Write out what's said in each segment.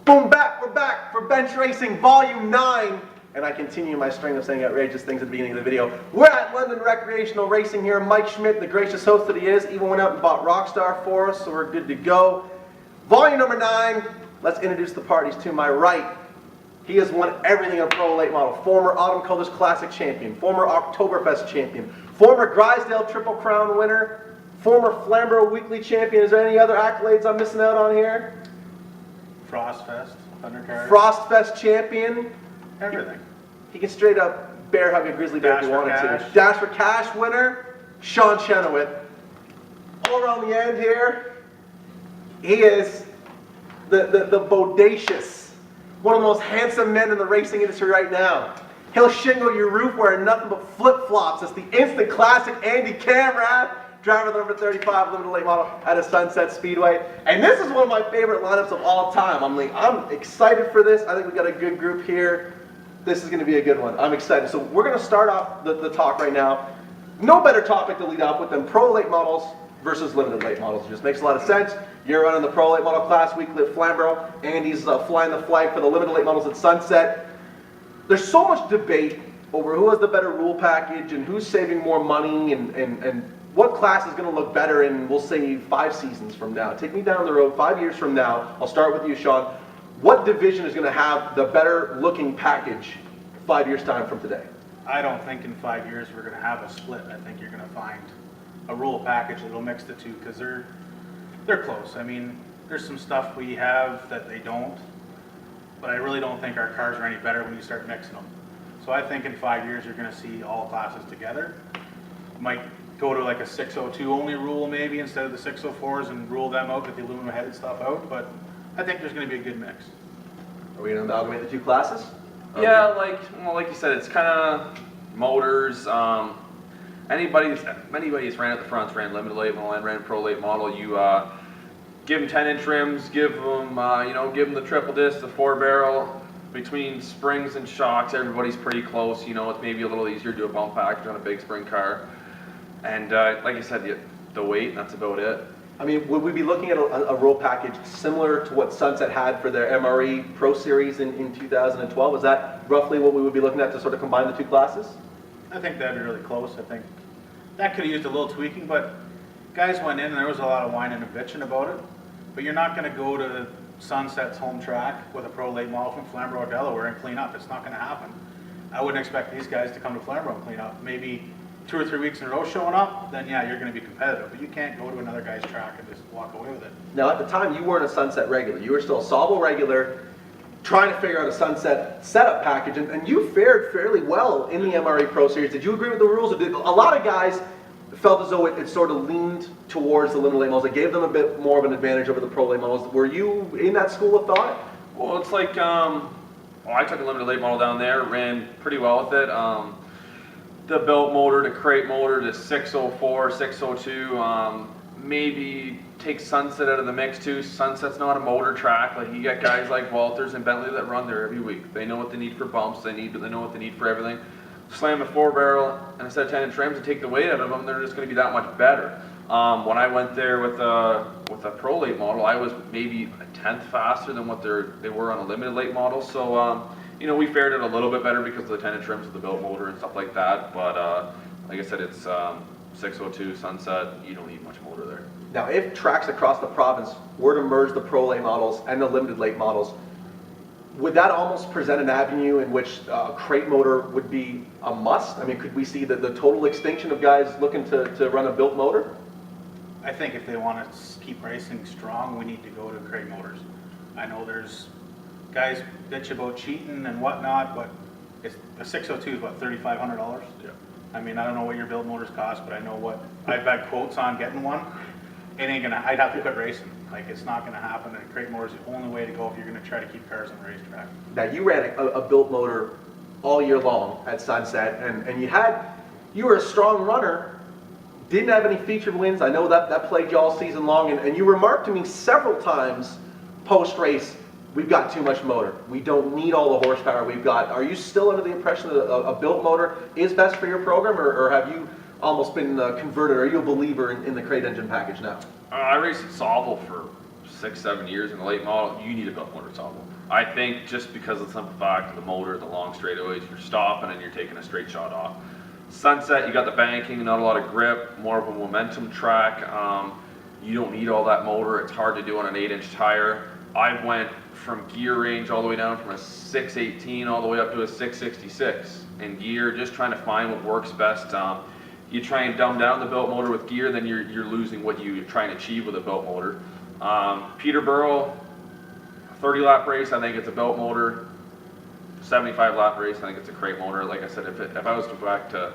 Boom, we're back for Bench Racing Volume 9. And I continue my string of saying outrageous things at the beginning of the video. We're at London Recreational Racing here. Mike Schmidt, the gracious host that he is, even went out and bought Rockstar for us, so we're good to go. Volume number 9, let's introduce the parties to my right. He has won everything on Pro Late Model. Former Autumn Colors Classic champion, former Oktoberfest champion, former Grisdale Triple Crown winner, former Flamboro Weekly champion. Is there any other accolades I'm missing out on here? Frostfest, Thundercard. Frostfest champion. Everything. He can straight up bear hug a grizzly bear if he wanted to. Dash for Cash winner, Shawn Chenoweth. All around the end here, he is the bodacious, one of the most handsome men in the racing industry right now. He'll shingle your roof wearing nothing but flip-flops. It's the instant classic Andrew Kamrath, driver of the number 35 limited late model at a Sunset Speedway. And this is one of my favorite lineups of all time. I'm excited for this. I think we've got a good group here. This is going to be a good one. I'm excited. So we're going to start off the talk right now. No better topic to lead off with than pro late models versus limited late models. It just makes a lot of sense. You're running the pro late model class weekly at Flamboro. Andy's flying the flag for the limited late models at Sunset. There's so much debate over who has the better rule package and who's saving more money and what class is going to look better in, we'll say, 5 seasons from now. Take me down the road 5 years from now. I'll start with you, Shawn. What division is going to have the better looking package 5 years time from today? I don't think in 5 years we're going to have a split. I think you're going to find a rule package that'll mix the two because they're close. I mean, there's some stuff we have that they don't, but I really don't think our cars are any better when you start mixing them. So I think in 5 years you're going to see all classes together. Might go to like a 602 only rule maybe instead of the 604s and rule them out, get the aluminum headed stuff out, but I think there's going to be a good mix. Are we going to amalgamate the two classes? Yeah, like you said, it's kind of motors. Anybody who's ran at the fronts, ran limited late model and ran pro late model, you give them 10-inch rims, give them give them the triple disc, the 4-barrel. Between springs and shocks, everybody's pretty close. It's maybe a little easier to do a bump package on a big spring car. And like you said, the weight, that's about it. I mean, would we be looking at a roll package similar to what Sunset had for their MRE Pro Series in 2012? Is that roughly what we would be looking at to sort of combine the two classes? I think that'd be really close. I think that could have used a little tweaking, but guys went in and there was a lot of whining and bitching about it. But you're not going to go to Sunset's home track with a pro late model from Flamboro, Delaware and clean up. It's not going to happen. I wouldn't expect these guys to come to Flamboro and clean up. Maybe 2 or 3 weeks in a row showing up, then yeah, you're going to be competitive. But you can't go to another guy's track and just walk away with it. Now, at the time, you weren't a Sunset regular. You were still a Sauble regular, trying to figure out a Sunset setup package, and you fared fairly well in the MRE Pro Series. Did you agree with the rules? Or did a lot of guys felt as though it sort of leaned towards the limited late models? It gave them a bit more of an advantage over the pro late models. Were you in that school of thought? Well, it's like, I took a limited late model down there, ran pretty well with it. The belt motor, the crate motor, the 604, 602, maybe take Sunset out of the mix too. Sunset's not a motor track. Like you get guys like Walters and Bentley that run there every week. They know what they need for bumps. They know what they need for everything. Slam a 4-barrel and instead of 10-inch rims and take the weight out of them, they're just going to be that much better. When I went there with a pro late model, I was maybe a tenth faster than what they were on a limited late model. So. We fared it a little bit better because of the 10-inch rims of the belt motor and stuff like that. But like I said, it's 602 Sunset. You don't need much motor there. Now, if tracks across the province were to merge the pro late models and the limited late models, would that almost present an avenue in which a crate motor would be a must? I mean, could we see the total extinction of guys looking to run a built motor? I think if they want to keep racing strong, we need to go to crate motors. I know there's guys bitch about cheating and whatnot, but a 602 is what, $3,500? Yeah. I mean, I don't know what your build motors cost, but I know what I've had quotes on getting one. It ain't gonna. I'd have to quit racing. Like it's not gonna happen. And crate motor is the only way to go if you're gonna try to keep cars on the racetrack. Now you ran a built motor all year long at Sunset, and you were a strong runner. Didn't have any featured wins. I know that plagued you all season long, and you remarked to me several times post race. We've got too much motor. We don't need all the horsepower we've got. Are you still under the impression that a built motor is best for your program, or have you almost been converted? Are you a believer in the crate engine package now? I raced at Sauble for 6, 7 years in the late model, you need a built motor toggle. I think just because of the simple fact of the motor, the long straightaways, you're stopping and you're taking a straight shot off. Sunset, you got the banking, not a lot of grip, more of a momentum track. You don't need all that motor. It's hard to do on an 8-inch tire. I went from gear range all the way down from a 618 all the way up to a 666 in gear, just trying to find what works best. You try and dumb down the belt motor with gear, then you're losing what you're trying to achieve with a belt motor. Peterborough, 30 lap race, I think it's a belt motor. 75 lap race, I think it's a crate motor. Like I said, if I was to go back to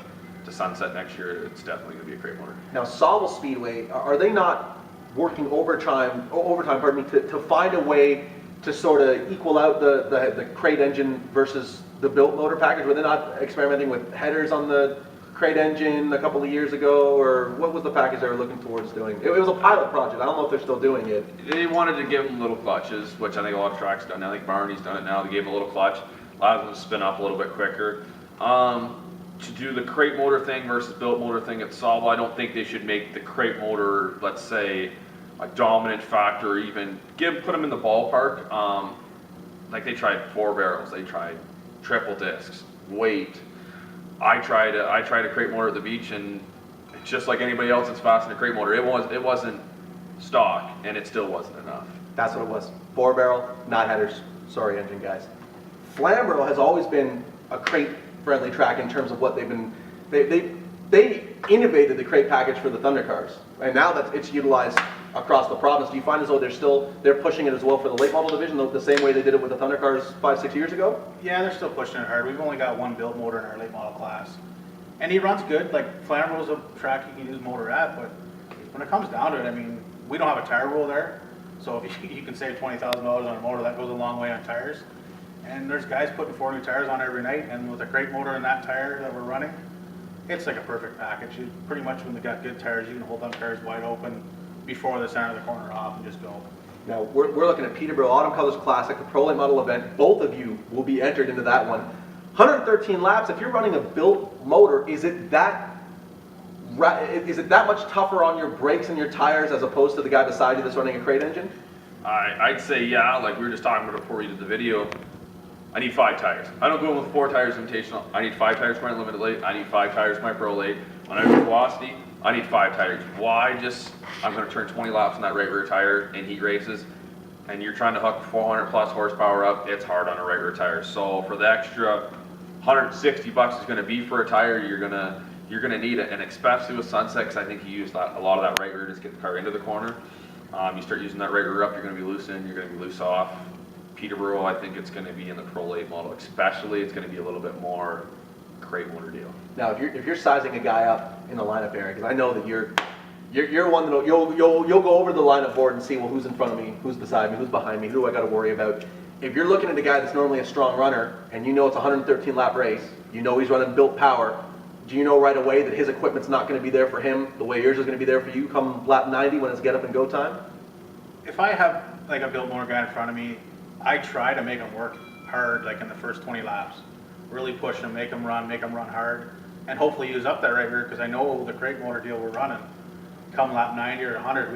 Sunset next year, it's definitely going to be a crate motor. Now, Flamboro Speedway, are they not working overtime, pardon me, to find a way to sort of equal out the crate engine versus the built motor package? Were they not experimenting with headers on the crate engine a couple of years ago, or what was the package they were looking towards doing? It was a pilot project. I don't know if they're still doing it. They wanted to give them little clutches, which I think a lot of tracks done now. I think Barney's done it now. They gave them a little clutch, allows them to spin up a little bit quicker. To do the crate motor thing versus built motor thing at Flamboro, I don't think they should make the crate motor, let's say, a dominant factor, or even put them in the ballpark. Like they tried 4 barrels, they tried triple discs, weight. I tried a crate motor at the beach, and it's just like anybody else that's fast in a crate motor. It wasn't stock, and it still wasn't enough. That's what it was. 4 barrel, not headers. Sorry, engine guys. Flamboro has always been a crate-friendly track in terms of what they've been. They innovated the crate package for the Thunder cars, and now that it's utilized across the province, do you find as though they're pushing it as well for the late model division, the same way they did it with the Thunder cars 5-6 years ago? Yeah, they're still pushing it hard. We've only got 1 built motor in our late model class, and he runs good. Like Flamboro's a track you can use motor at, but when it comes down to it, I mean, we don't have a tire rule there, so if you can save $20,000 on a motor, that goes a long way on tires. And there's guys putting 4 new tires on every night, and with a crate motor and that tire that we're running, it's like a perfect package. You pretty much, when they got good tires, you can hold them tires wide open before the center of the corner off and just go. Now, we're looking at Peterborough Autumn Colors Classic, the Pro Late Model event. Both of you will be entered into that one. 113 laps. If you're running a built motor, is it that much tougher on your brakes and your tires as opposed to the guy beside you that's running a crate engine? I'd say yeah, like we were just talking about before we did the video. I need 5 tires. I don't go in with 4 tires invitational. I need 5 tires for my limited late. I need 5 tires for my pro late. When I go to velocity, I need 5 tires. Why? I'm going to turn 20 laps on that right rear tire in heat races, and you're trying to hook 400 plus horsepower up. It's hard on a right rear tire. So for the extra $160 is going to be for a tire, you're going to need it, and especially with Sunset, because I think you use a lot of that right rear to get the car into the corner. You start using that right rear up, you're going to be loose in, you're going to be loose off. Peterborough, I think it's going to be in the pro late model, especially it's going to be a little bit more crate motor deal. Now, if you're sizing a guy up in the lineup area, because I know that you're one that you'll go over the lineup board and see, well, who's in front of me, who's beside me, who's behind me, who do I got to worry about? If you're looking at a guy that's normally a strong runner, and you know it's a 113 lap race, you know he's running built power, do you know right away that his equipment's not going to be there for him the way yours is going to be there for you come lap 90 when it's get up and go time? If I have like a built motor guy in front of me, I try to make him work hard, like in the first 20 laps. Really push him, make him run hard, and hopefully use up that right rear, because I know the crate motor deal we're running, come lap 90 or 100,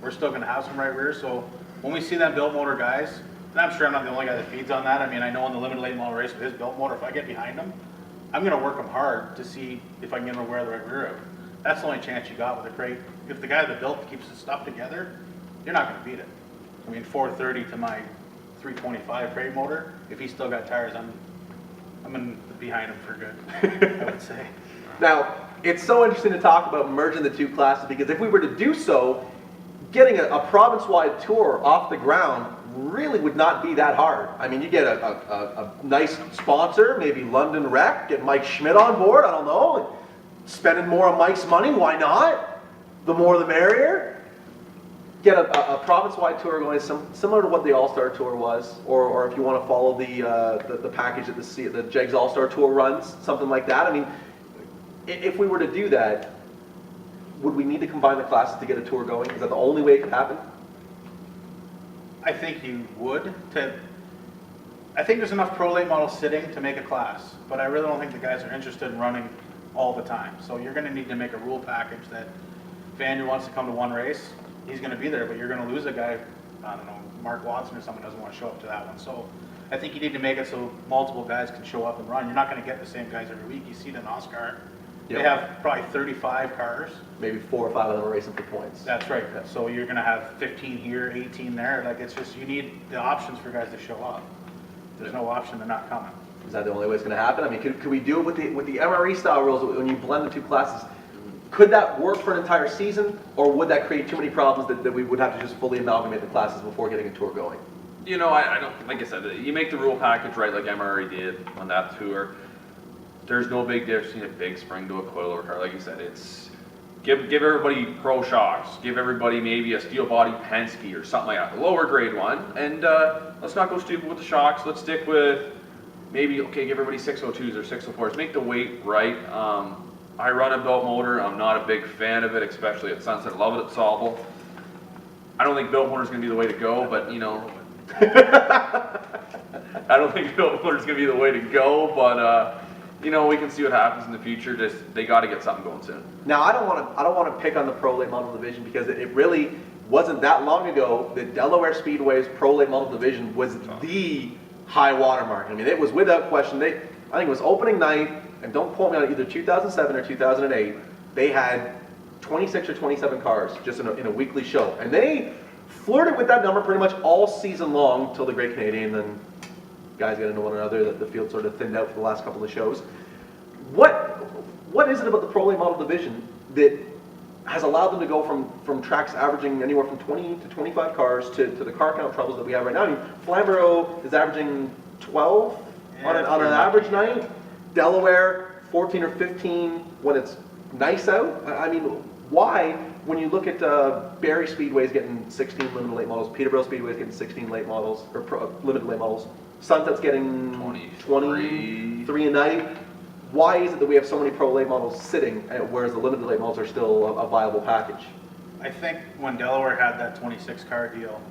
we're still going to have some right rear. So when we see them built motor guys, and I'm sure I'm not the only guy that feeds on that. I mean, I know in the limited late model race with his built motor, if I get behind him, I'm going to work him hard to see if I can get him to wear the right rear out. That's the only chance you got with a crate. If the guy that built keeps his stuff together, you're not going to beat it. I mean, 430 to my 325 crate motor, if he's still got tires, I'm behind him for good, I would say. Now, it's so interesting to talk about merging the 2 classes, because if we were to do so, getting a province-wide tour off the ground really would not be that hard. I mean, you get a nice sponsor, maybe London Rec, get Mike Schmidt on board, I don't know, spending more on Mike's money, why not? The more the merrier. Get a province-wide tour going, similar to what the All-Star Tour was, or if you want to follow the package that the Jegs All-Star Tour runs, something like that. I mean, if we were to do that, would we need to combine the classes to get a tour going? Is that the only way it could happen? I think you would. I think there's enough pro late models sitting to make a class, but I really don't think the guys are interested in running all the time. So you're going to need to make a rule package that if Andrew wants to come to one race, he's going to be there, but you're going to lose a guy I don't know, Mark Watson or someone doesn't want to show up to that one. So I think you need to make it so multiple guys can show up and run. You're not going to get the same guys every week. You see it in NASCAR. They Yep. have probably 35 cars. Maybe 4 or 5 of them are racing for points. That's right. So you're going to have 15 here, 18 there. Like, it's just, you need the options for guys to show up. There's no option to not coming. Is that the only way it's going to happen? I mean, could we do it with the MRE style rules when you blend the two classes? Could that work for an entire season, or would that create too many problems that we would have to just fully amalgamate the classes before getting a tour going? You know, I don't, like I said, you make the rule package right like MRE did on that tour. There's no big difference between a big spring to a coilover car. Like you said, it's give everybody pro shocks, give everybody maybe a steel body Penske or something like that, a lower grade one, and let's not go stupid with the shocks. Let's stick with maybe, okay, give everybody 602s or 604s. Make the weight right. I run a belt motor. I'm not a big fan of it, especially at Sunset. I love it at Sauble. I don't think belt motor is going to be the way to go, but you know, I don't think belt motor is going to be the way to go, but you know, we can see what happens in the future. Just they got to get something going soon. Now, I don't want to pick on the Pro Late Model Division because it really wasn't that long ago that Delaware Speedway's Pro Late Model Division was the high watermark. I mean, it was without question. I think it was opening night, and don't quote me on either 2007 or 2008. They had 26 or 27 cars just in a weekly show, and they flirted with that number pretty much all season long till the Great Canadian. Then guys got into one another. That the field sort of thinned out for the last couple of shows. What is it about the Pro Late Model Division that has allowed them to go from tracks averaging anywhere from 20 to 25 cars to the car count troubles that we have right now? I mean, Flamboro is averaging 12 on an average night. Delaware 14 or 15 when it's nice out. I mean, why, when you look at Barrie Speedway's getting 16 limited late models, Peterborough Speedway's getting 16 late models or limited late models, Sunset's getting 23 a night. Why is it that we have so many pro late models sitting, whereas the limited late models are still a viable package? I think when Delaware had that 26 car deal,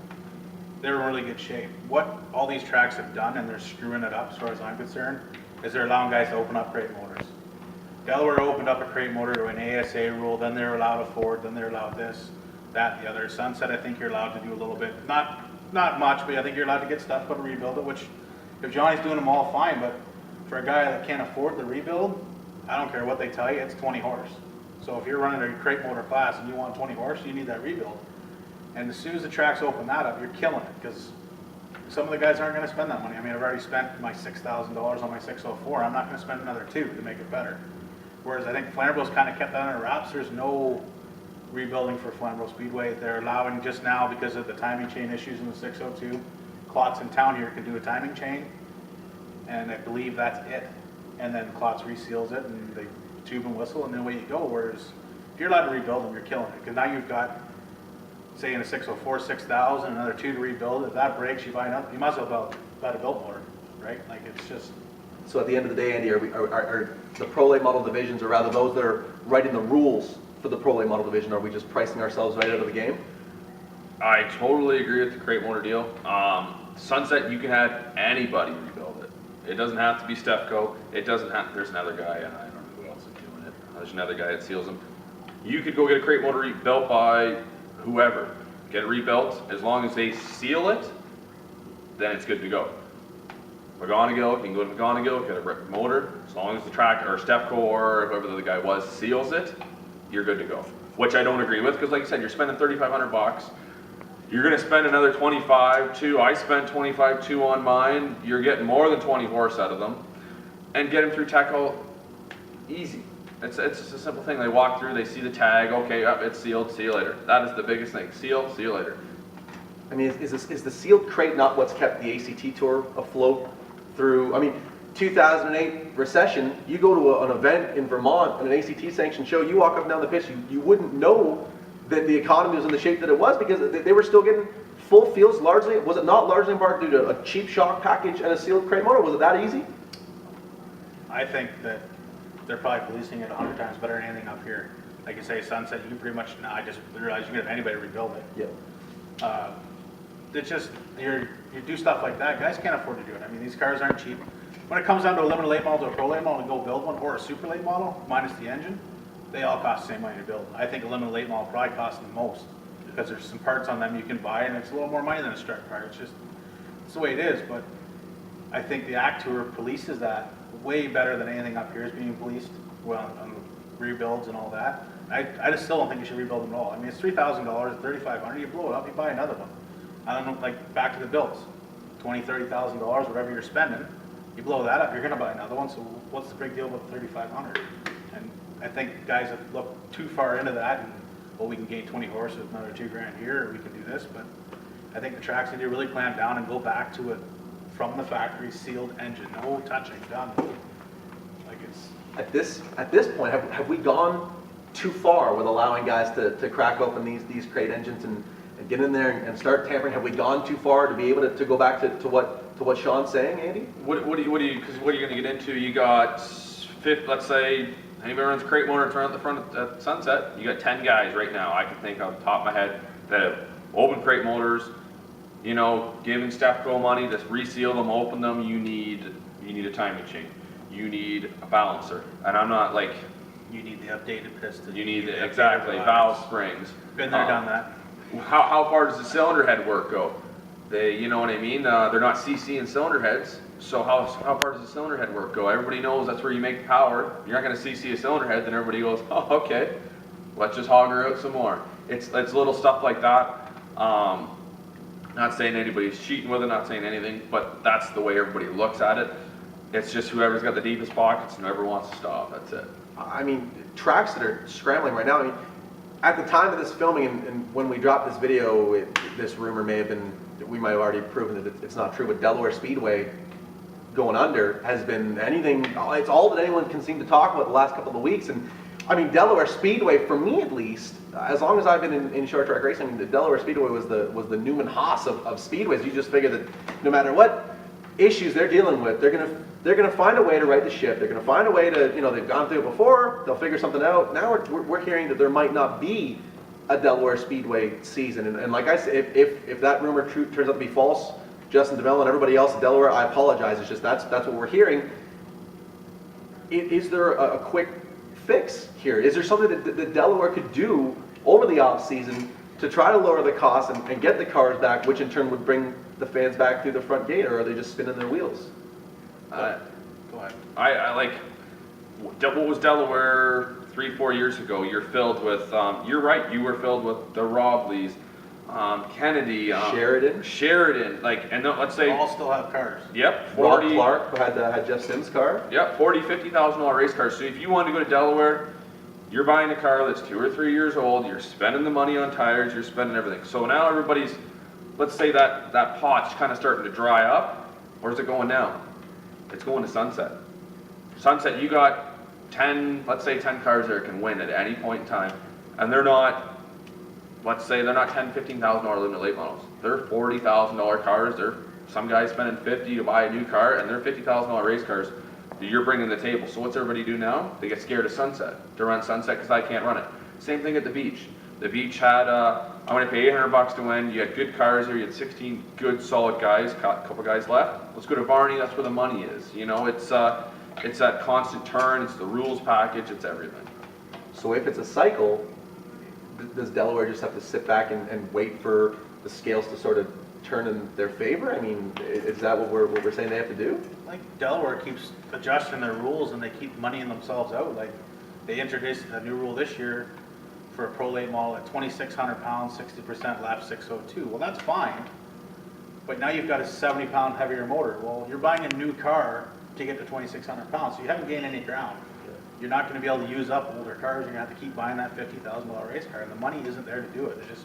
they were in really good shape. What all these tracks have done, and they're screwing it up as far as I'm concerned, is they're allowing guys to open up crate motors. Delaware opened up a crate motor to an ASA rule, then they're allowed a Ford, then they're allowed this, that, the other. Sunset, I think you're allowed to do a little bit, not much, but I think you're allowed to get stuff, but rebuild it, which if Johnny's doing them all, fine, but for a guy that can't afford the rebuild, I don't care what they tell you, it's 20 horse. So if you're running a crate motor class and you want 20 horse, you need that rebuild. And as soon as the tracks open that up, you're killing it, because some of the guys aren't going to spend that money. I mean, I've already spent my $6,000 on my 604. I'm not going to spend another $2,000 to make it better. Whereas I think Flamboro's kind of kept that under wraps. There's no rebuilding for Flamboro Speedway. They're allowing just now, because of the timing chain issues in the 602, Klotz in town here can do a timing chain, and I believe that's it. And then Klotz reseals it, and they tube and whistle, and then away you go. Whereas if you're allowed to rebuild them, you're killing it. Because now you've got, say in a 604, 6,000, another 2 to rebuild. If that breaks, you buy another. You might as well buy a belt motor, right? Like, it's just. So at the end of the day, Andy, are the Pro Late Model divisions, or rather those that are writing the rules for the Pro Late Model division, are we just pricing ourselves right out of the game? I totally agree with the crate motor deal. Sunset, you can have anybody rebuild it. It doesn't have to be Stefco. It doesn't have. There's another guy. I don't know who else is doing it. There's another guy that seals them. You could go get a crate motor rebuilt by whoever. Get it rebuilt. As long as they seal it, then it's good to go. McGonigal, you can go to McGonigal, get a motor. As long as the track or Stefco or whoever the guy was seals it, you're good to go. Which I don't agree with, because like you said, you're spending $3,500. You're going to spend another 25 too. I spent 25 too on mine. You're getting more than 20 horse out of them, and get them through Teco easy. It's just a simple thing. They walk through, they see the tag. Okay, it's sealed. See you later. That is the biggest thing. Seal. See you later. I mean, is the sealed crate not what's kept the ACT Tour afloat through? I mean, 2008 recession. You go to an event in Vermont, an ACT sanctioned show. You walk up and down the pitch. You wouldn't know that the economy was in the shape that it was, because they were still getting full fields largely. Was it not largely in part due to a cheap shock package and a sealed crate motor? Was it that easy? I think that they're probably policing it 100 times better than anything up here. Like you say, Sunset, you can pretty much, I just realized you can have anybody rebuild it. Yeah. It's just, you do stuff like that, guys can't afford to do it. I mean, these cars aren't cheap. When it comes down to a limited late model to a pro late model and go build one, or a super late model, minus the engine, they all cost the same money to build. I think a limited late model probably costs the most. because there's some parts on them you can buy, and it's a little more money than a stock car. It's the way it is. But I think the Act Tour polices that way better than anything up here is being policed. Well, on the rebuilds and all that. I just still don't think you should rebuild them at all. I mean, it's $3,000, $3,500. You blow it up, you buy another one. I don't know, like back to the builds, $20,000, $30,000, whatever you're spending. You blow that up, you're going to buy another one. So what's the big deal with $3,500? And I think guys have looked too far into that. And well, we can gain 20 horses, another $2,000 here, or we can do this. But I think the tracks need to really clamp down and go back to it from the factory, sealed engine, no touching, done. Like it's At this point, have we gone too far with allowing guys to crack open these crate engines and get in there and start tampering? Have we gone too far to be able to go back to what Shawn's saying, Andy? What are you going to get into? You got let's say anybody runs crate motor turn at the front at Sunset. You got 10 guys right now. I can think off the top of my head that have open crate motors. You know, giving Stepco money to reseal them, open them. You need a timing chain. You need a balancer, and I'm not like. You need the updated piston. You need exactly valve springs. Been there, done that. How far does the cylinder head work go? You know what I mean? They're not CC and cylinder heads. So how far does the cylinder head work go? Everybody knows that's where you make the power. You're not going to CC a cylinder head, then everybody goes, oh, okay, let's just hog her out some more. It's little stuff like that. Not saying anybody's cheating with it, not saying anything, but that's the way everybody looks at it. It's just whoever's got the deepest pockets and whoever wants to stop. That's it. I mean, tracks that are scrambling right now. I mean, at the time of this filming and when we dropped this video, this rumor may have been, we might have already proven that it's not true, but Delaware Speedway going under has been anything, it's all that anyone can seem to talk about the last couple of weeks. And I mean, Delaware Speedway, for me at least, as long as I've been in short track racing, the Delaware Speedway was the Newman Haas of speedways. You just figure that no matter what issues they're dealing with, they're gonna find a way to right the ship. They're gonna find a way to, you know, they've gone through it before. They'll figure something out. Now we're hearing that there might not be a Delaware Speedway season. And like I said, if that rumor turns out to be false, Justin DeMello and everybody else at Delaware, I apologize. It's just that's what we're hearing. Is there a quick fix here? Is there something that Delaware could do over the off season to try to lower the cost and get the cars back, which in turn would bring the fans back through the front gate, or are they just spinning their wheels? Go ahead. I like, what was Delaware 3-4 years ago? You're filled with, you're right, you were filled with the Robleys, Kennedy, Sheridan, like, and let's say all still have cars. Yep, 40. Rob Clark, who had Jeff Sims' car. Yep, $40,000-$50,000 race cars. So if you want to go to Delaware, you're buying a car that's 2 or 3 years old. You're spending the money on tires. You're spending everything. So now everybody's, let's say that pot's kind of starting to dry up. Where's it going now? It's going to Sunset. Sunset, you got 10, let's say 10 cars there can win at any point in time, and they're not, let's say they're not $10,000, $15,000 limited late models. They're $40,000 cars. They're some guys spending $50,000 to buy a new car, and they're $50,000 race cars that you're bringing to the table. So what's everybody do now? They get scared of Sunset, to run Sunset because I can't run it. Same thing at the beach. The beach had, I'm going to pay $800 to win. You had good cars here. You had 16 good, solid guys. A couple guys left. Let's go to Barney. That's where the money is. You know, it's that constant turn. It's the rules package. It's everything. So if it's a cycle, does Delaware just have to sit back and wait for the scales to sort of turn in their favor? I mean, is that what we're saying they have to do? Like Delaware keeps adjusting their rules and they keep moneying themselves out. Like they introduced a new rule this year for a pro late model at 2,600 pounds, 60% lap 602. Well, that's fine, but now you've got a 70-pound heavier motor. Well, you're buying a new car to get to 2,600 pounds, so you haven't gained any ground. You're not going to be able to use up older cars. You're going to have to keep buying that $50,000 race car, and the money isn't there to do it. It's just,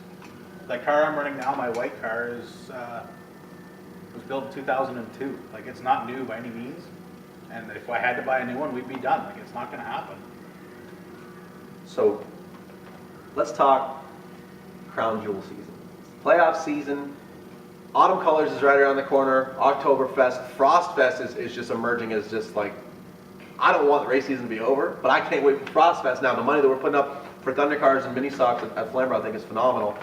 that car I'm running now, my white car, was built in 2002. Like, it's not new by any means, and if I had to buy a new one, we'd be done. Like, it's not going to happen. So let's talk crown jewel season. Playoff season. Autumn Colors is right around the corner. Oktoberfest. Frostfest is just emerging as just like, I don't want the race season to be over, but I can't wait for Frostfest now. The money that we're putting up for Thunder Cars and mini stocks at Flamboro I think is phenomenal.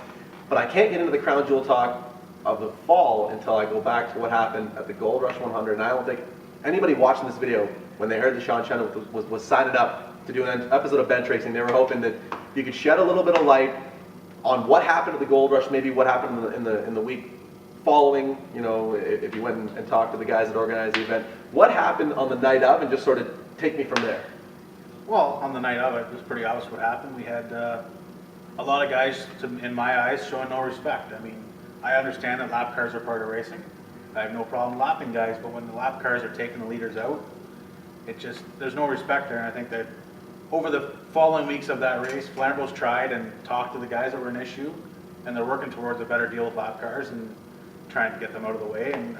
But I can't get into the crown jewel talk of the fall until I go back to what happened at the Gold Rush 100. And I don't think anybody watching this video, when they heard that Shawn Chenoweth was signing up to do an episode of bench racing, they were hoping that you could shed a little bit of light on what happened at the Gold Rush, maybe what happened in the week following, you know, if you went and talked to the guys that organized the event, what happened on the night of, and just sort of take me from there. Well, on the night of, it was pretty obvious what happened. We had a lot of guys, in my eyes, showing no respect. I mean, I understand that lap cars are part of racing. I have no problem lapping guys, but when the lap cars are taking the leaders out, there's no respect there. And I think that over the following weeks of that race, Flamboro's tried and talked to the guys that were an issue, and they're working towards a better deal with lap cars and trying to get them out of the way. And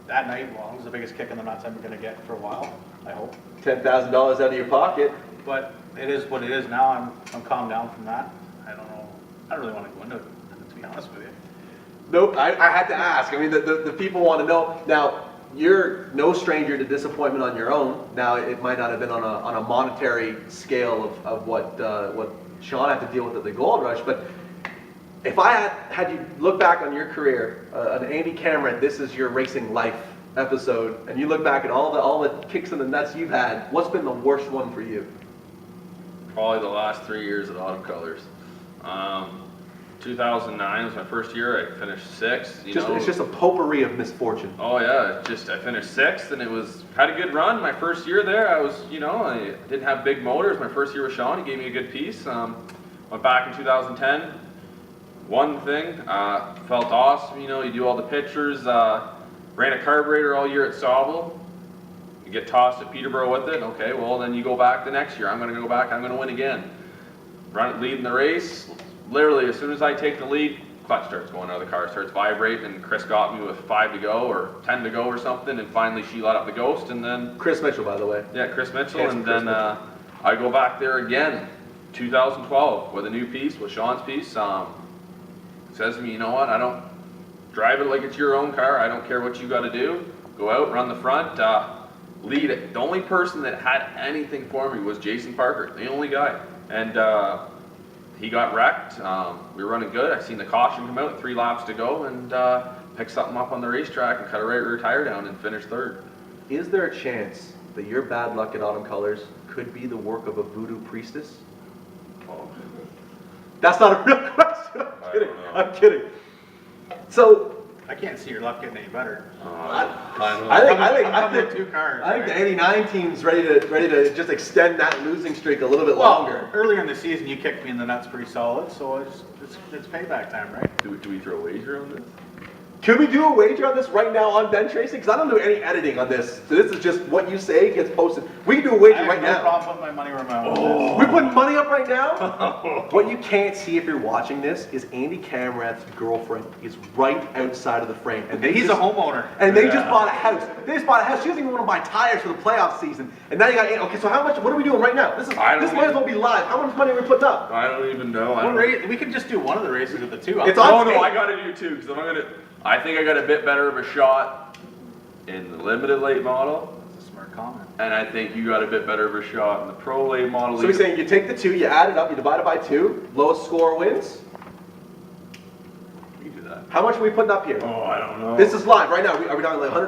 that night, well, it was the biggest kick in the nuts I'm going to get for a while, I hope. $10,000 out of your pocket. But it is what it is now. I'm calmed down from that. I don't know. I don't really want to go into it, to be honest with you. Nope, I had to ask. I mean, the people want to know. Now, you're no stranger to disappointment on your own. Now, it might not have been on a monetary scale of what Shawn had to deal with at the Gold Rush, but if I had you look back on your career, an Andy Kamrath, This Is Your Racing Life episode, and you look back at all the kicks in the nuts you've had, what's been the worst one for you? Probably the last 3 years at Autumn Colors. 2009 was my first year. I finished sixth. It's just a potpourri of misfortune. Oh yeah, I finished sixth, and had a good run. My first year there, I didn't have big motors. My first year with Shawn, he gave me a good piece. Went back in 2010, one thing, felt awesome. You do all the pictures. Ran a carburetor all year at Sauble. You get tossed at Peterborough with it. Okay, well then you go back the next year. I'm going to go back. I'm going to win again. Leading the race. Literally, as soon as I take the lead, clutch starts going out of the car, starts vibrating, and Chris got me with 5 to go or 10 to go or something, and finally she let up the ghost, and then... Chris Mitchell, by the way. Yeah, Chris Mitchell, and then I go back there again, 2012, with a new piece, with Shawn's piece. Says to me, you know what, I don't drive it like it's your own car, I don't care what you got to do, go out, run the front, lead it. The only person that had anything for me was Jason Parker, the only guy, and... he got wrecked. We were running good. I seen the caution come out, 3 laps to go, and picked something up on the racetrack and cut a right rear tire down and finished third. Is there a chance that your bad luck at Autumn Colors could be the work of a voodoo priestess? Oh. That's not a real question. I'm kidding. So I can't see your luck getting any better. I think two cars. I think the '89 team's ready to just extend that losing streak a little bit longer. Earlier in the season, you kicked me in the nuts pretty solid, so it's payback time, right? Do we throw a wager on this? Can we do a wager on this right now on bench racing? Because I don't do any editing on this. So this is just what you say gets posted. We can do a wager right now. I have no problem putting my money where my mouth is. We're putting money up right now? What you can't see if you're watching this is Andy Kamrath's girlfriend is right outside of the frame. And He's a homeowner. And they just bought a house. They just bought a house. She doesn't even want to buy tires for the playoff season. And now you got, okay, so how much, what are we doing right now? This might as well be live. How much money are we putting up? I don't even know. We could just do one of the races with the two. It's on tape. I got to do 2, because I think I got a bit better of a shot in the limited late model. That's a smart comment. And I think you got a bit better of a shot in the pro late model. So we're saying you take the 2, you add it up, you divide it by 2, lowest score wins? You can do that. How much are we putting up here? Oh, I don't know. This is live right now. Are we talking like $100?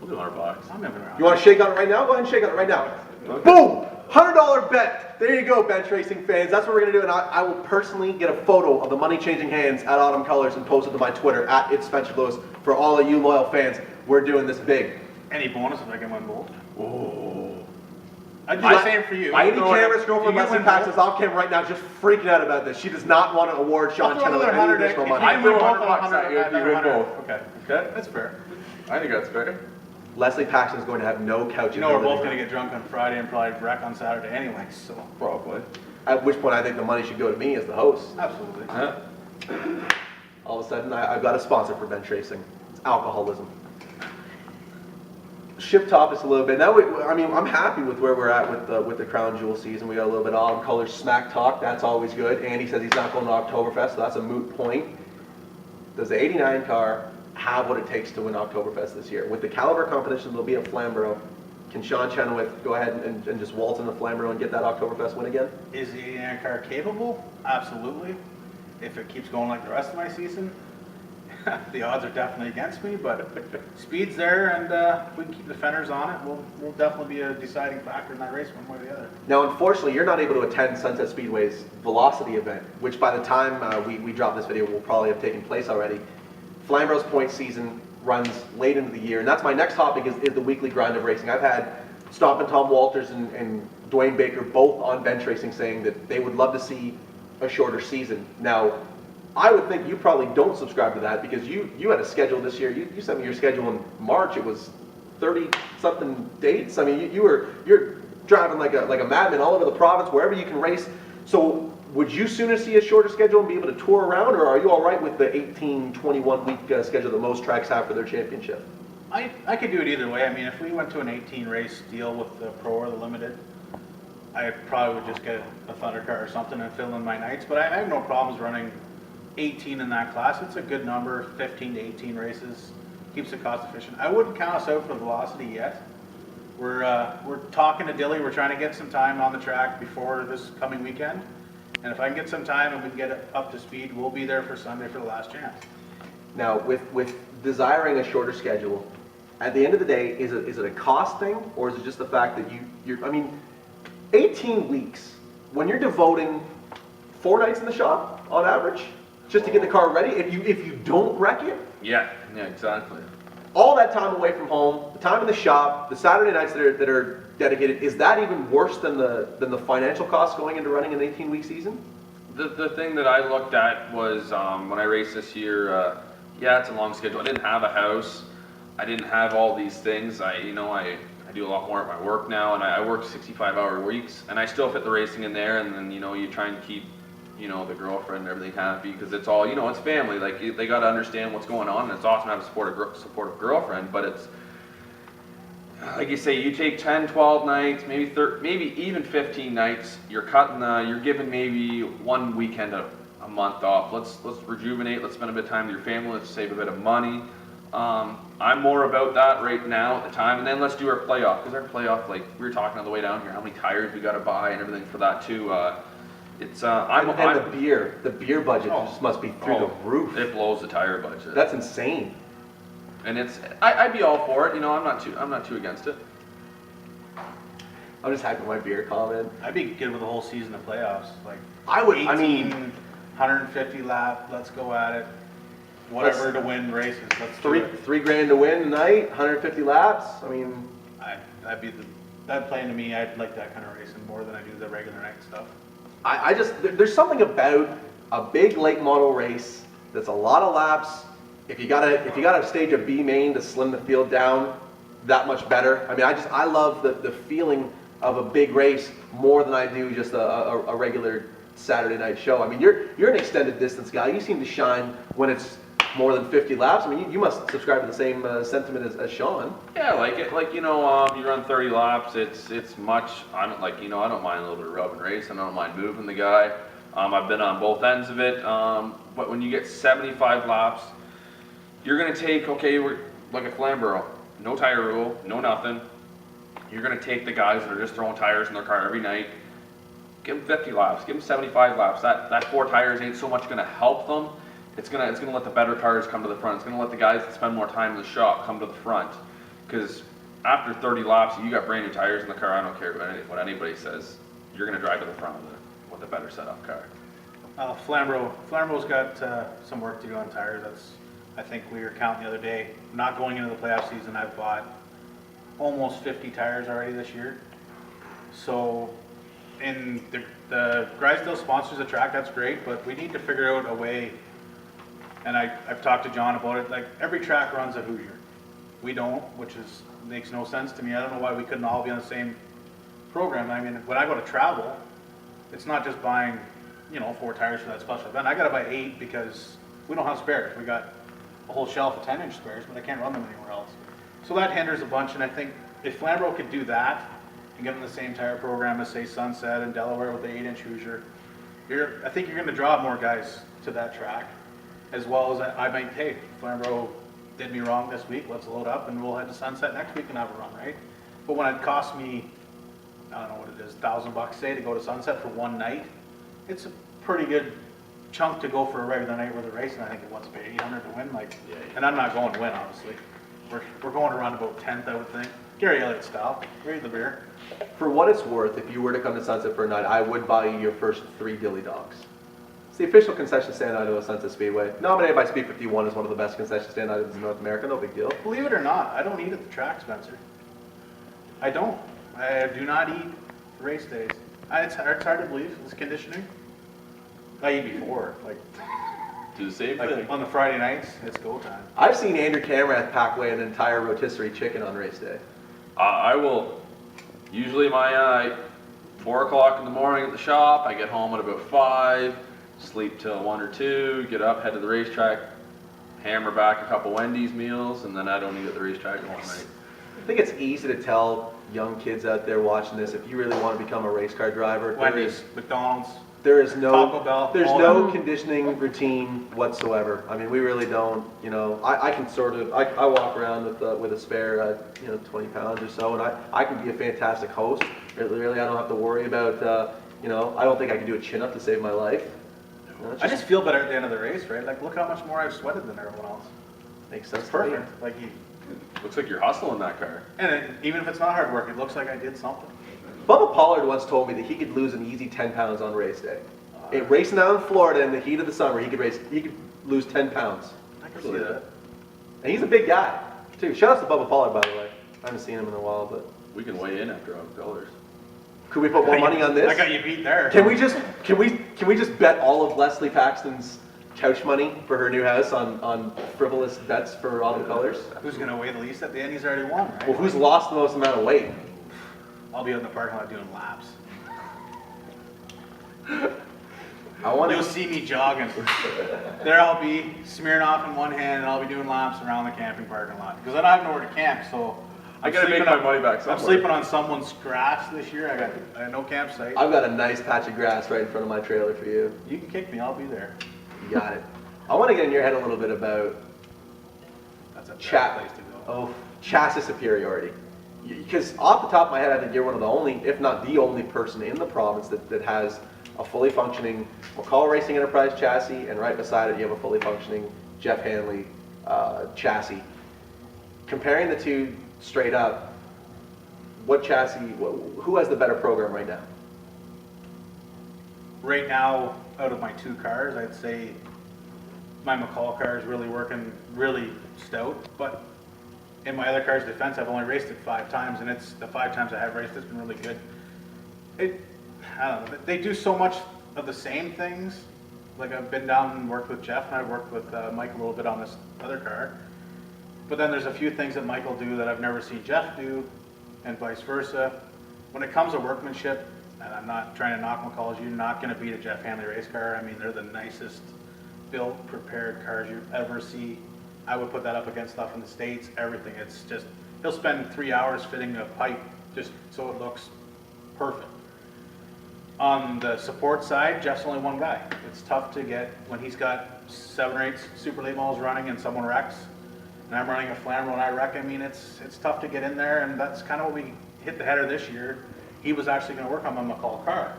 We'll do $100. I'm moving around. You want to shake on it right now? Go ahead and shake on it right now. Okay. Boom! $100 bet. There you go, bench racing fans. That's what we're going to do. And I will personally get a photo of the money changing hands at Autumn Colors and post it to my Twitter at It's Spencer Lewis. For all of you loyal fans, we're doing this big. Any bonus if I can win gold? Oh. I'd do the same for you. Andy Kamrath's girlfriend You Leslie win Pax gold? is off camera right now just freaking out about this. She does not want to award Shawn Chenoweth any additional money. I win both $100 at you if you win both. Okay. Okay? That's fair. I think that's fair. Leslie Paxton is going to have no couch. You know we're both going to get drunk on Friday and probably wreck on Saturday anyway, so. Probably. At which point I think the money should go to me as the host. Absolutely. Huh? All of a sudden I've got a sponsor for bench racing. It's alcoholism. Shift topics a little bit. Now, I'm happy with where we're at with the Crown Jewel season. We got a little bit of Autumn Colors smack talk. That's always good. Andy says he's not going to Oktoberfest, so that's a moot point. Does the 89 car have what it takes to win Oktoberfest this year? With the caliber competition that'll be at Flamboro, can Shawn Chenoweth go ahead and just waltz into Flamboro and get that Oktoberfest win again? Is the 89 car capable? Absolutely. If it keeps going like the rest of my season, The odds are definitely against me, but speed's there, and if we can keep the fenders on it, we'll definitely be a deciding factor in that race one way or the other. Now, unfortunately, you're not able to attend Sunset Speedway's Velocity event, which by the time we drop this video will probably have taken place already. Flamboro's point season runs late into the year, and that's my next topic is the weekly grind of racing. I've had Stomp and Tom Walters and Dwayne Baker both on bench racing saying that they would love to see a shorter season. Now, I would think you probably don't subscribe to that because you had a schedule this year. You sent me your schedule in March. It was 30-something dates. I mean, you're driving like a madman all over the province, wherever you can race. So would you sooner see a shorter schedule and be able to tour around, or are you all right with the 18, 21-week schedule that most tracks have for their championship? I could do it either way. I mean, if we went to an 18 race deal with the Pro or the Limited, I probably would just get a Thunder car or something and fill in my nights. But I have no problems running 18 in that class. It's a good number, 15 to 18 races. Keeps it cost efficient. I wouldn't count us out for Velocity yet. We're talking to Dilly. We're trying to get some time on the track before this coming weekend. And if I can get some time and we can get it up to speed, we'll be there for Sunday for the last chance. Now, with desiring a shorter schedule, at the end of the day, is it a cost thing, or is it just the fact that you're, I mean, 18 weeks, when you're devoting 4 nights in the shop on average, just to get the car ready, if you don't wreck it, Yeah, exactly. all that time away from home, the time in the shop, the Saturday nights that are dedicated, is that even worse than the financial costs going into running an 18-week season? The thing that I looked at was when I raced this year, yeah, it's a long schedule. I didn't have a house. I didn't have all these things. I do a lot more at my work now, and I work 65-hour weeks, and I still fit the racing in there, and then, you try and keep, the girlfriend and everything happy, because it's all, it's family. Like, they got to understand what's going on, and it's awesome to have a supportive girlfriend, but it's, like you say, you take 10, 12 nights, maybe 30, maybe even 15 nights, you're giving maybe one weekend a month off. Let's rejuvenate, let's spend a bit of time with your family, let's save a bit of money. I'm more about that right now at the time, and then let's do our playoff, because our playoff, like we were talking on the way down here, how many tires we got to buy and everything for that too. It's the beer budget just must be through the roof. It blows the tire budget. That's insane. And I'd be all for it. I'm not too against it. I'm just happy with my beer comment. I'd be good with the whole season of playoffs. Like I would. 18, I mean, 150 lap. Let's go at it. Whatever to win races. Let's do it. $3,000 to win tonight, 150 laps. I mean, that'd play into me. I'd like that kind of racing more than I do the regular night stuff. there's something about a big late model race that's a lot of laps. If you gotta stage a B main to slim the field down, that much better. I mean, I love the feeling of a big race more than I do just a regular Saturday night show. I mean, you're an extended distance guy. You seem to shine when it's more than 50 laps. I mean, you must subscribe to the same sentiment as Shawn. Yeah, you run 30 laps. It's much. I don't mind a little bit of rub and race, and I don't mind moving the guy. I've been on both ends of it. But when you get 75 laps, you're gonna take we're like a Flamboro, no tire rule, no nothing. You're gonna take the guys that are just throwing tires in their car every night. Give them 50 laps. Give them 75 laps. That 4 tires ain't so much gonna help them. It's gonna let the better tires come to the front. It's gonna let the guys that spend more time in the shop come to the front. Because after 30 laps, you got brand new tires in the car. I don't care what anybody says. You're gonna drive to the front with a better setup car. Flamboro's got some work to do on tires. I think we were counting the other day. Not going into the playoff season, I've bought almost 50 tires already this year. So, and the Grisdale sponsors the track. That's great, but we need to figure out a way. And I've talked to John about it. Like, every track runs a Hoosier. We don't, which makes no sense to me. I don't know why we couldn't all be on the same program. I mean, when I go to travel, it's not just buying, 4 tires for that special event. I got to buy 8 because we don't have spares. We got a whole shelf of 10-inch spares, but I can't run them anywhere else. So that hinders a bunch. And I think if Flamboro could do that and get them the same tire program as, say, Sunset and Delaware with the 8-inch Hoosier, I think you're going to draw more guys to that track. As well as I might, hey, Flamboro did me wrong this week, let's load up and we'll head to Sunset next week and have a run, right? But when it costs me, I don't know what it is, $1,000 say to go to Sunset for one night, it's a pretty good chunk to go for a regular night worth of racing. I think it wants to pay 800 to win, and I'm not going to win, obviously. We're going around about 10th, I would think. Gary Elliott style. Read the beer. For what it's worth, if you were to come to Sunset for a night, I would buy you your first 3 dilly dogs. It's the official concession stand item of Sunset Speedway. Nominated by Speed 51 as one of the best concession stand items in North America. No big deal. Believe it or not, I don't eat at the track, Spencer. I don't. I do not eat race days. It's hard to believe. It's conditioning. I eat before, Do the same thing. on the Friday nights. It's go time. I've seen Andrew Kamrath pack away an entire rotisserie chicken on race day. I will, usually my 4 o'clock in the morning at the shop, I get home at about 5, sleep till 1 or 2, get up, head to the racetrack, hammer back a couple Wendy's meals, and then I don't eat at the racetrack all night. I think it's easy to tell young kids out there watching this, if you really want to become a race car driver, Wendy's, McDonald's. There is Taco Bell, there's all no that. conditioning routine whatsoever. I mean, we really don't, I can sort of, I walk around with a spare, 20 pounds or so, and I can be a fantastic host. Really, I don't have to worry about, I don't think I can do a chin-up to save my life. I just feel better at the end of the race, right? Look how much more I've sweated than everyone else. Makes sense It's to me. perfect. Looks like you're hustling that car. Even if it's not hard work, it looks like I did something. Bubba Pollard once told me that he could lose an easy 10 pounds on race day. Racing down in Florida in the heat of the summer, he could lose 10 pounds. I can see that. And he's a big guy, too. Shout out to Bubba Pollard, by the way. I haven't seen him in a while, but We can weigh in after on colors. could we put more money on this? I got you beat there. Can we just bet all of Leslie Paxton's couch money for her new house on frivolous bets for autumn colors? Who's going to weigh the least at the end? He's already won, right? Well, who's lost the most amount of weight? I'll be out in the parking lot doing laps. You'll see me jogging. There I'll be, Smirnoff in one hand, and I'll be doing laps around the camping parking lot. Because I don't have nowhere to camp, so I gotta make my money back somewhere. I'm sleeping on someone's grass this year. I got no campsite. I've got a nice patch of grass right in front of my trailer for you. You can kick me, I'll be there. You got it. I want to get in your head a little bit about That's a bad Chat. place to go. Chassis superiority. Because off the top of my head, I think you're one of the only, if not the only person in the province that has a fully functioning McCall Racing Enterprise chassis, and right beside it you have a fully functioning Jeff Hanley chassis. Comparing the two straight up, what chassis, who has the better program right now? Right now, out of my 2 cars, I'd say my McCall car is really working really stout, but in my other car's defense, I've only raced it 5 times, and it's the 5 times I have raced it's been really good. I don't know, they do so much of the same things. I've been down and worked with Jeff, and I've worked with Mike a little bit on this other car. But then there's a few things that Mike will do that I've never seen Jeff do, and vice versa. When it comes to workmanship, and I'm not trying to knock McCall's, you're not going to beat a Jeff Hanley race car. I mean, they're the nicest built, prepared cars you ever see. I would put that up against stuff in the States, everything. It's just, he'll spend 3 hours fitting a pipe just so it looks perfect. On the support side, Jeff's only one guy. It's tough to get, when he's got 7 or 8 super late models running and someone wrecks, and I'm running a Flamboro and I wreck, I mean, it's tough to get in there, and that's kind of what we hit the header this year. He was actually going to work on my McCall car,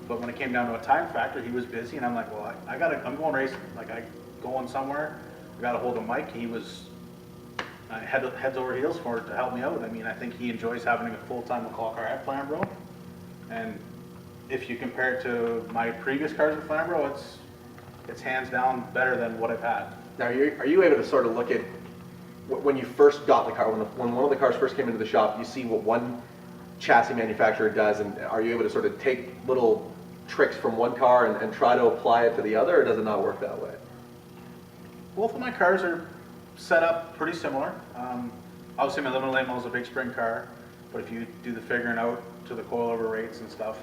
but when it came down to a time factor, he was busy, and I'm like, well, I'm going racing. I going somewhere. I got a hold of Mike. He was heads over heels for it to help me out. I mean, I think he enjoys having a full-time McCall car at Flamboro, and if you compare it to my previous cars at Flamboro, it's hands down better than what I've had. Now, are you able to sort of look at, when you first got the car, when one of the cars first came into the shop, you see what one chassis manufacturer does, and are you able to sort of take little tricks from one car and try to apply it to the other, or does it not work that way? Both of my cars are set up pretty similar. Obviously my limited late model is a big spring car, but if you do the figuring out to the coilover rates and stuff,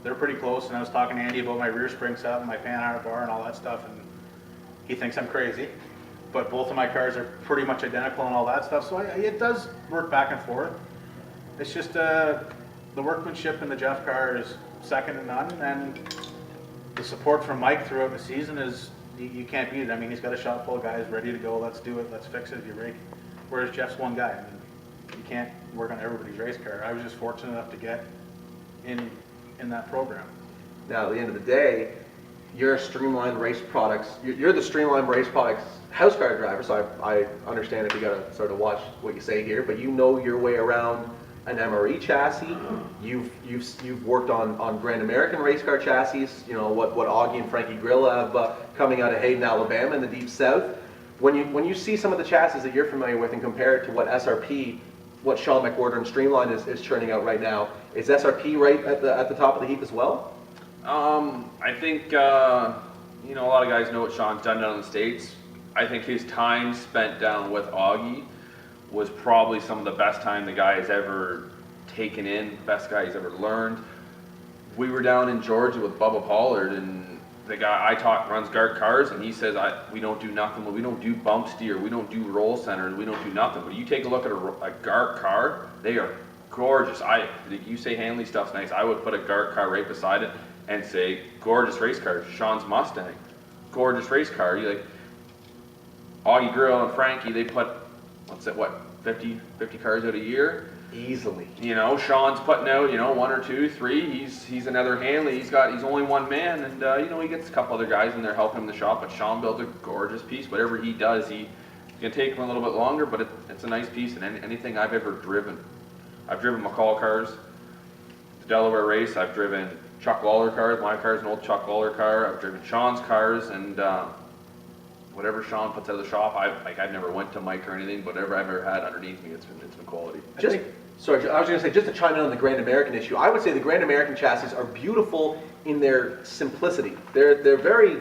they're pretty close. And I was talking to Andy about my rear spring setup and my panhard bar and all that stuff, and he thinks I'm crazy. But both of my cars are pretty much identical and all that stuff, so it does work back and forth. It's just the workmanship in the Jeff car is second to none, and the support from Mike throughout the season is, you can't beat it. I mean, he's got a shop full of guys ready to go. Let's do it. Let's fix it if you break. Whereas Jeff's one guy. I mean, you can't work on everybody's race car. I was just fortunate enough to get in that program. Now, at the end of the day, you're a Streamline Race Products, you're the Streamline Race Products house car driver, so I understand if you gotta sort of watch what you say here, but you know your way around an MRE chassis. You've worked on Grand American race car chassis, you know, what Augie and Frankie Grill have coming out of Hayden, Alabama in the Deep South. When you see some of the chassis that you're familiar with and compare it to what SRP, what Sean McWhorter and Streamline is churning out right now, is SRP right at the top of the heap as well? I think, you know, a lot of guys know what Sean's done down in the States. I think his time spent down with Augie was probably some of the best time the guy has ever taken in, best guy he's ever learned. We were down in Georgia with Bubba Pollard, and the guy I taught runs Gart cars, and he says, we don't do nothing, we don't do bump steer, we don't do roll centers, we don't do nothing. But you take a look at a Gart car, they are gorgeous. You say Hanley stuff's nice, I would put a Gart car right beside it and say, gorgeous race car. Sean's Mustang, gorgeous race car. You like Augie Grill and Frankie, they put, what's it, 50 cars out a year? Easily. You know, Sean's putting out, you know, 1 or 2, 3. He's another Hanley. He's only one man, and you know, he gets a couple other guys in there helping him in the shop. But Sean builds a gorgeous piece. Whatever he does, it's gonna take him a little bit longer, but it's a nice piece. And anything I've ever driven, I've driven McCall cars, the Delaware race. I've driven Chuck Lawler cars. My car's an old Chuck Lawler car. I've driven Sean's cars, and whatever Sean puts out of the shop, I've never went to Mike or anything, but whatever I've ever had underneath me, it's been quality. Sorry, I was going to say, just to chime in on the Grand American issue, I would say the Grand American chassis are beautiful in their simplicity. They're very,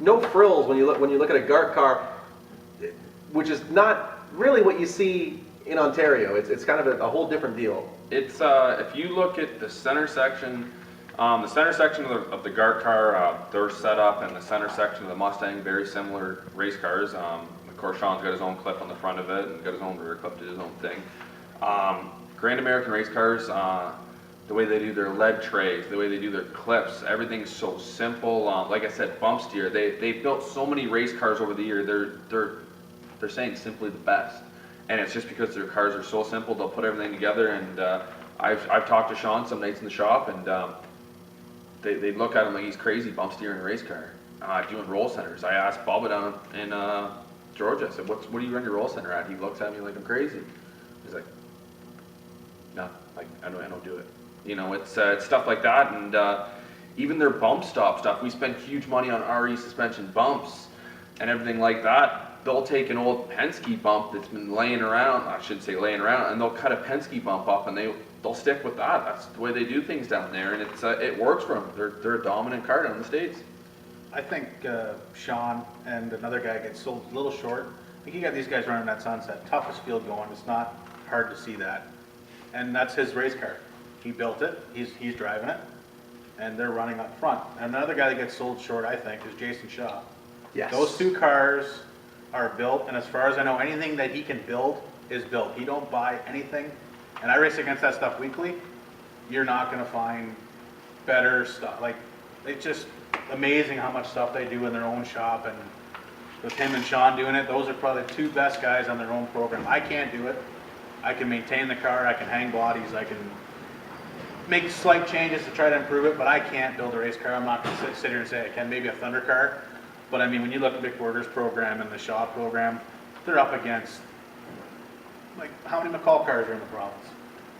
no frills when you look at a Gart car, which is not really what you see in Ontario. It's kind of a whole different deal. It's if you look at the center section of the Gart car, their setup, and the center section of the Mustang, very similar race cars. Of course, Sean's got his own clip on the front of it and got his own rear clip, did his own thing. Grand American race cars, the way they do their lead trays, the way they do their clips, everything's so simple. Like I said, bump steer. They've built so many race cars over the year. They're saying simply the best, and it's just because their cars are so simple. They'll put everything together. And I've talked to Sean some nights in the shop, and they look at him like he's crazy, bump steering a race car, doing roll centers. I asked Bubba down in Georgia. I said, "What do you run your roll center at?" He looks at me like I'm crazy. He's like, "No, like I don't do it." You know, it's stuff like that, and even their bump stop stuff. We spend huge money on RE suspension bumps and everything like that. They'll take an old Penske bump that's been laying around. I shouldn't say laying around, and they'll cut a Penske bump up, and they'll stick with that. That's the way they do things down there, and it works for them. They're a dominant car down in the States. I think Sean and another guy get sold a little short. I think you got these guys running that Sunset, toughest field going. It's not hard to see that, and that's his race car. He built it. He's driving it, and they're running up front. And another guy that gets sold short, I think, is Jason Shaw. Yes. Those two cars are built, and as far as I know, anything that he can build is built. He don't buy anything, and I race against that stuff weekly. You're not going to find better stuff. Like, it's just amazing how much stuff they do in their own shop, and with him and Sean doing it, those are probably the two best guys on their own program. I can't do it. I can maintain the car, I can hang bodies, I can make slight changes to try to improve it, but I can't build a race car. I'm not going to sit here and say I can. Maybe a Thunder car, but I mean, when you look at McWhorter's program and the Shaw program, they're up against, like, how many McCall cars are in the province?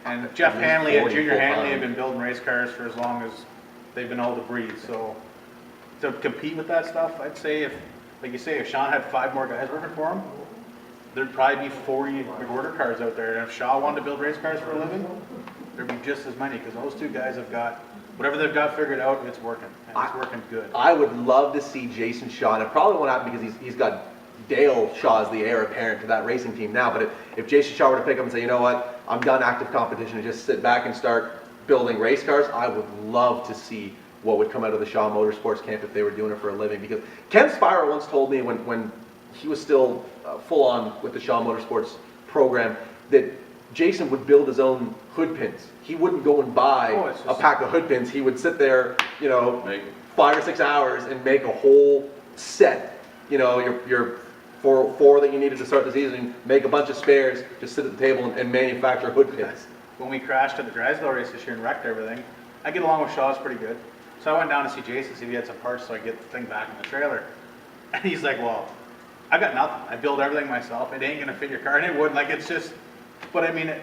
And Jeff Hanley and Junior Hanley have been building race cars for as long as they've been able to breathe. So to compete with that stuff, I'd say if, like you say, if Sean had 5 more guys working for him, there'd probably be 40 McWhorter cars out there. And if Shaw wanted to build race cars for a living, there'd be just as many, because those two guys have got, whatever they've got figured out, it's working. And it's working good. I would love to see Jason Shaw, and it probably won't happen because he's got Dale Shaw as the heir apparent to that racing team now, but if Jason Shaw were to pick up and say, you know what, I'm done active competition and just sit back and start building race cars, I would love to see what would come out of the Shaw Motorsports camp if they were doing it for a living. Because Ken Spiro once told me when he was still full on with the Shaw Motorsports program that Jason would build his own hood pins. He wouldn't go and buy a pack of hood pins. He would sit there, 5 or 6 hours and make a whole set. Your four that you needed to start the season, make a bunch of spares, just sit at the table and manufacture hood pins. When we crashed at the Drysdale race this year and wrecked everything, I get along with Shaw's pretty good. So I went down to see Jason, see if he had some parts so I get the thing back in the trailer. And he's like, well, I got nothing. I build everything myself. It ain't gonna fit your car. And it would, like, it's just, but I mean,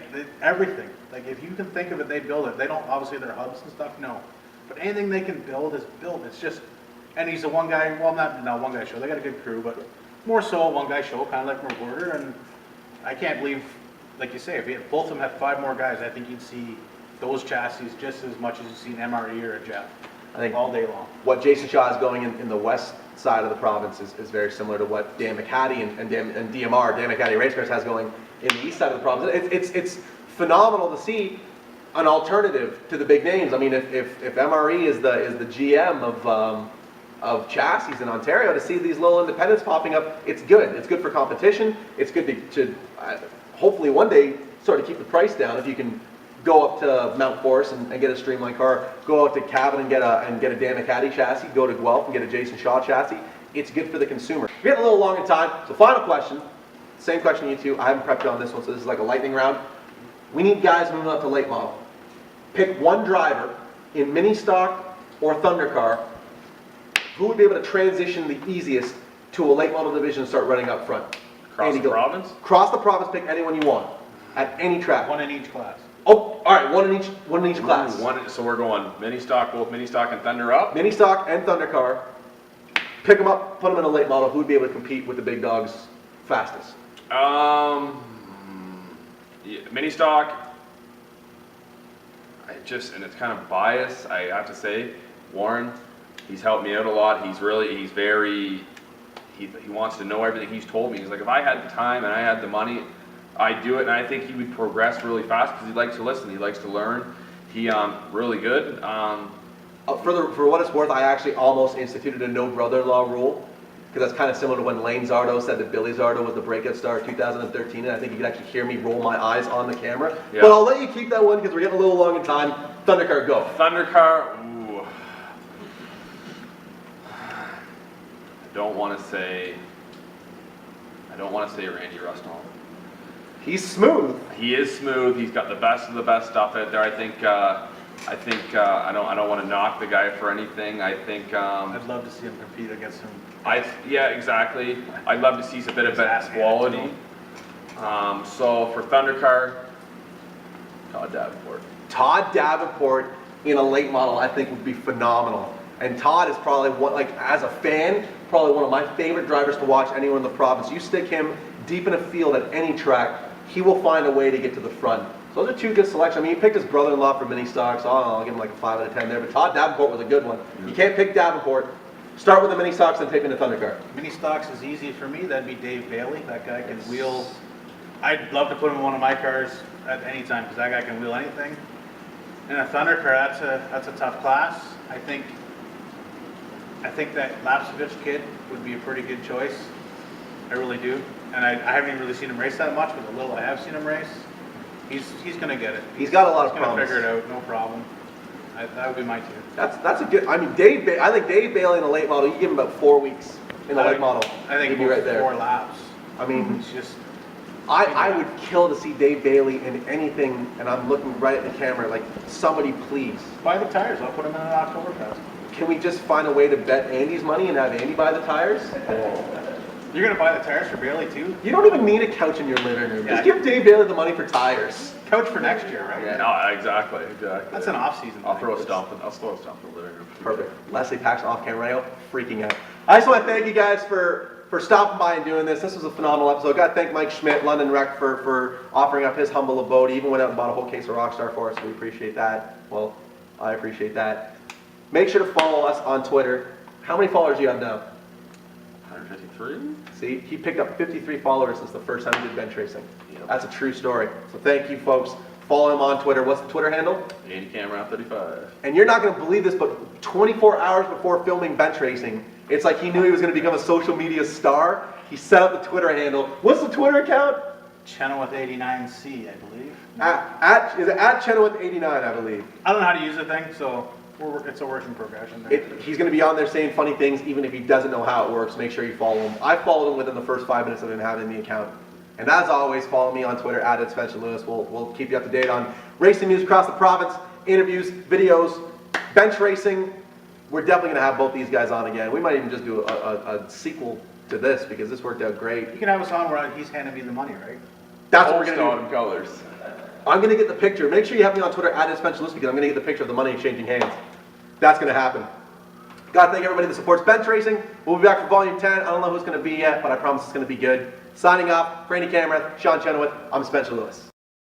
everything. Like, if you can think of it, they build it. They don't, obviously their hubs and stuff, no. But anything they can build is built. It's just, and he's a one guy, well, not one guy show. They got a good crew, but more so a one guy show, kind of like Reporter. And I can't believe, like you say, if both of them had 5 more guys, I think you'd see those chassis just as much as you see an MRE or a Jet. I think all day long. What Jason Shaw is going in the west side of the province is very similar to what Dan McHattie and DMR, Dan McHattie Racecars, has going in the east side of the province. It's phenomenal to see an alternative to the big names. I mean, if MRE is the GM of chassis in Ontario, to see these little independents popping up, it's good. It's good for competition. It's good to hopefully one day sort of keep the price down if you can go up to Mount Forest and get a Streamline car, go out to Cavan and get a Dan McHattie chassis, go to Guelph and get a Jason Shaw chassis. It's good for the consumer. We're getting a little long in time, so final question. Same question to you two. I haven't prepped you on this one, so this is like a lightning round. We need guys moving up to late model. Pick one driver in mini stock or Thunder car who would be able to transition the easiest to a late model division and start running up front. Across the province? Cross the province, pick anyone you want at any track. One in each class. Oh, all right, one in each class. So we're going mini stock, both mini stock and Thunder up? Mini stock and Thunder car. Pick them up, put them in a late model. Who would be able to compete with the big dogs fastest? Yeah, mini stock, and it's kind of biased, I have to say, Warren, he's helped me out a lot. He wants to know everything. He's told me, he's like, if I had the time and I had the money, I'd do it. And I think he would progress really fast because he likes to listen, he likes to learn. He really good. For what it's worth, I actually almost instituted a no brother-in-law rule, because that's kind of similar to when Lane Zardo said that Billy Zardo was the breakout star of 2013, and I think you could actually hear me roll my eyes on the camera. Yeah. But I'll let you keep that one because we're getting a little long in time. Thundercar, go. Thundercar, ooh. I don't want to say Randy Rustall. He's smooth. He is smooth. He's got the best of the best stuff out there. I don't want to knock the guy for anything. I think I'd love to see him compete against him. Yeah, exactly. I'd love to see a bit of better quality. So for Thundercar, Todd Davenport. Todd Davenport in a late model, I think, would be phenomenal. And Todd is probably as a fan, probably one of my favorite drivers to watch anywhere in the province. You stick him deep in a field at any track, he will find a way to get to the front. So those are two good selections. I mean, he picked his brother-in-law for mini stocks. Oh, I'll give him like a 5 out of 10 there. But Todd Davenport was a good one. You can't pick Davenport. Start with the mini stocks and take me to Thundercar. Mini stocks is easy for me. That'd be Dave Bailey. That guy can wheel. I'd love to put him in one of my cars at any time because that guy can wheel anything. And a Thundercar, that's a tough class. I think that Lapsevich kid would be a pretty good choice. I really do. And I haven't even really seen him race that much, but the little I have seen him race, he's going to get it. He's got a lot of promise. promise. He's going to figure it out, no problem. That would be my two. That's a good. I mean, I think Dave Bailey in a late model. You give him about 4 weeks in a late model. I think he'd be right there. 4 laps. I mean, it's just. I would kill to see Dave Bailey in anything, and I'm looking right at the camera. Like, somebody please Buy the tires. I'll put them in an Oktoberfest. Can we just find a way to bet Andy's money and have Andy buy the tires? You're going to buy the tires for Bailey too? You don't even need a couch in your living room. Just give Dave Bailey the money for tires. Couch for next year, right? Yeah, no, exactly. That's an off-season I'll thing. throw a stump in the living room. Perfect. Leslie Pax off camera right now, freaking out. I just want to thank you guys for stopping by and doing this. This was a phenomenal episode. Got to thank Mike Schmidt, London Rec, for offering up his humble abode. He even went out and bought a whole case of Rockstar for us. We appreciate that. Well, I appreciate that. Make sure to follow us on Twitter. How many followers do you have now? 153? See, he picked up 53 followers since the first time he did bench racing. Yep. That's a true story. So thank you, folks. Follow him on Twitter. What's the Twitter handle? Andrew Kamrath 35. And you're not going to believe this, but 24 hours before filming bench racing, it's like he knew he was going to become a social media star. He set up the Twitter handle. What's the Twitter account? Chenoweth89C, I believe. Is it at Chenoweth89, I believe? I don't know how to use the thing, so it's a work in progression. He's going to be on there saying funny things, even if he doesn't know how it works. Make sure you follow him. I followed him within the first 5 minutes of him having the account. And as always, follow me on Twitter at Spencer Lewis. We'll keep you up to date on racing news across the province, interviews, videos, bench racing, we're definitely gonna have both these guys on again. We might even just do a sequel to this because this worked out great. You can have us on where he's handing me the money, right? That's what we're gonna do. Autumn colors. I'm gonna get the picture. Make sure you have me on Twitter @SpencerLewis because I'm gonna get the picture of the money exchanging hands. That's gonna happen. Gotta thank everybody that supports bench racing. We'll be back for volume 10. I don't know who it's gonna be yet, but I promise it's gonna be good. Signing off, for Andrew Kamrath, Shawn Chenoweth, I'm Spencer Lewis.